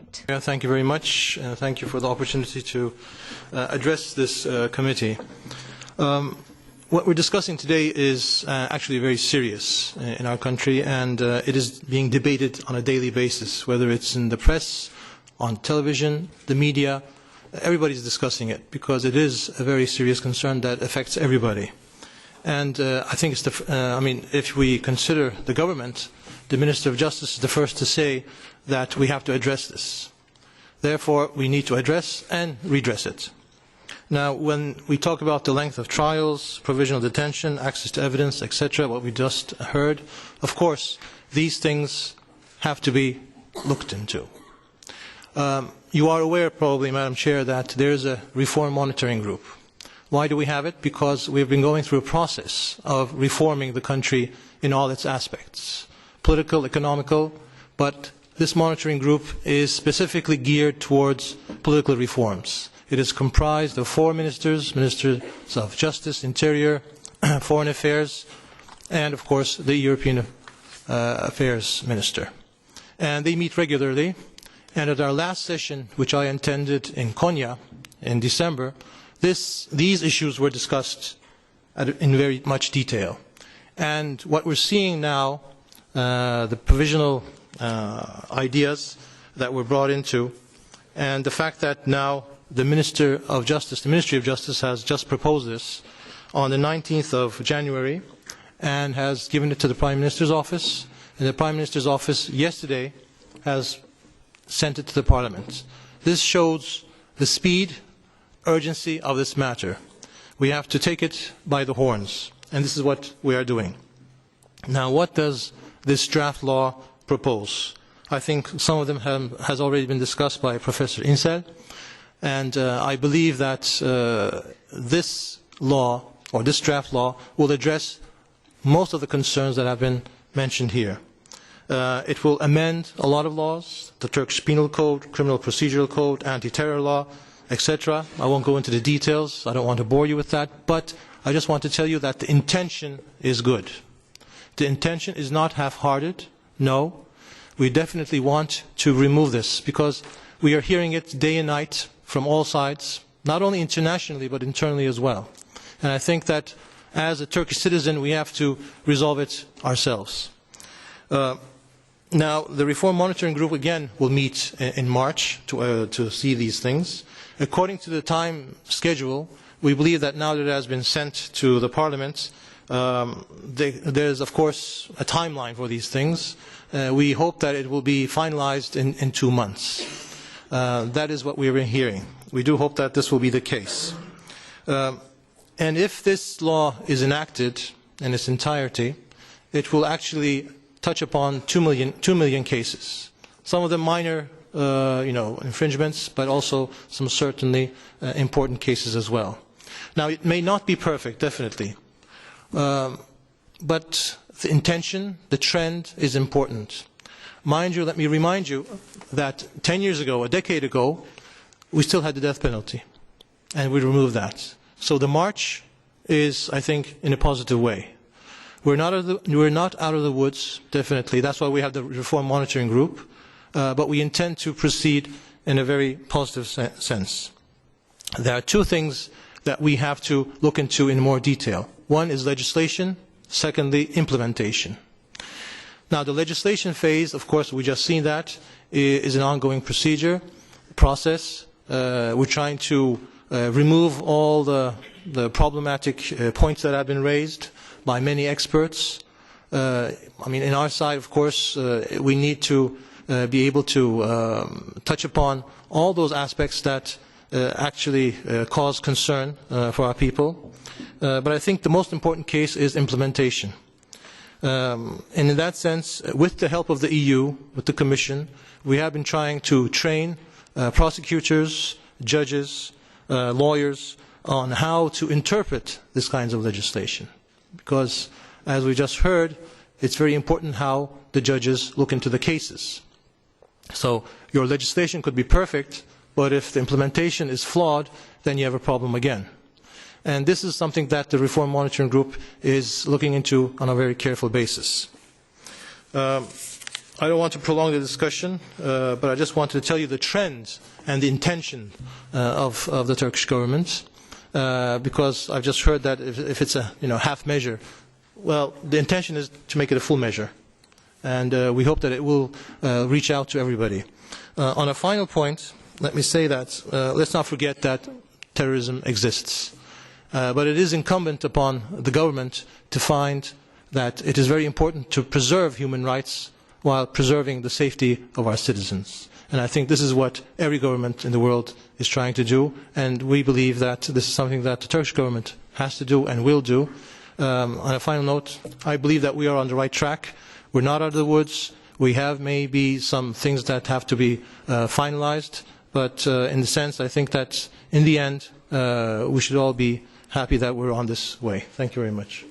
point. Yeah, thank you very much. Thank you for the opportunity to address this committee. What we're discussing today is actually very serious in our country, and it is being debated on a daily basis, whether it's in the press, on television, the media. Everybody's discussing it because it is a very serious concern that affects everybody. And I think it's if we consider the government, the Minister of Justice is the first to say that we have to address this. Therefore, we need to address and redress it. Now, when we talk about the length of trials, provisional detention, access to evidence, etc., what we just heard, of course, these things have to be looked into. You are aware, probably, Madam Chair, that there is a reform monitoring group. Why do we have it? Because we've been going through a process of reforming the country in all its aspects, political, economical, but this monitoring group is specifically geared towards political reforms. It is comprised of 4 ministers, Ministers of Justice, Interior, Foreign Affairs, and of course the European Affairs Minister. And they meet regularly, and at our last session, which I attended in Konya in December, these issues were discussed in very much detail. And what we're seeing now, the provisional ideas that were brought into, and the fact that now the Minister of Justice, the Ministry of Justice has just proposed this on the 19th of January and has given it to the Prime Minister's office, and the Prime Minister's office yesterday has sent it to the Parliament. This shows the speed, urgency of this matter. We have to take it by the horns, and this is what we are doing. Now, what does this draft law propose? I think some of them has already been discussed by Professor Yenel, and I believe that this law, or this draft law, will address most of the concerns that have been mentioned here. It will amend a lot of laws, the Turkish Penal Code, Criminal Procedural Code, Anti-Terror Law, etc. I won't go into the details. I don't want to bore you with that, but I just want to tell you that the intention is good. The intention is not half-hearted. No. We definitely want to remove this because we are hearing it day and night from all sides, not only internationally but internally as well. And I think that as a Turkish citizen we have to resolve it ourselves. Now, the Reform Monitoring Group again will meet in March to see these things. According to the time schedule, we believe that now that it has been sent to the Parliament, there is, of course, a timeline for these things. We hope that it will be finalized in 2 months. That is what we are hearing. We do hope that this will be the case. And if this law is enacted in its entirety, it will actually touch upon 2 million cases. Some of them minor infringements, but also some certainly important cases as well. Now, it may not be perfect, definitely, but the intention, the trend is important. Mind you, let me remind you that 10 years ago, a decade ago, we still had the death penalty, and we removed that. So the march is, I think, in a positive way. We're not out of the woods, definitely. That's why we have the Reform Monitoring Group. But we intend to proceed in a very positive sense. There are 2 things that we have to look into in more detail. One is legislation, secondly, implementation. Now, the legislation phase, of course, we just seen that, is an ongoing process. We're trying to remove all the problematic points that have been raised by many experts. In our side, of course, we need to be able to touch upon all those aspects that actually cause concern for our people. But I think the most important case is implementation. And in that sense, with the help of the EU, with the Commission, we have been trying to train prosecutors, judges, lawyers on how to interpret this kinds of legislation. Because, as we just heard, it's very important how the judges look into the cases. So your legislation could be perfect, but if the implementation is flawed, then you have a problem again. And this is something that the Reform Monitoring Group is looking into on a very careful basis. I don't want to prolong the discussion, but I just wanted to tell you the trend and the intention of the Turkish government, because I've just heard that if it's a half measure, well, the intention is to make it a full measure, and we hope that it will reach out to everybody. On a final point, let me say that let's not forget that terrorism exists, but it is incumbent upon the government to find that it is very important to preserve human rights while preserving the safety of our citizens. And I think this is what every government in the world is trying to do, and we believe that this is something that the Turkish government has to do and will do. On a final note, I believe that we are on the right track. We're not out of the woods. We have maybe some things that have to be finalized, but in the sense, I think that in the end, we should all be happy that we're on this way. Thank you very much.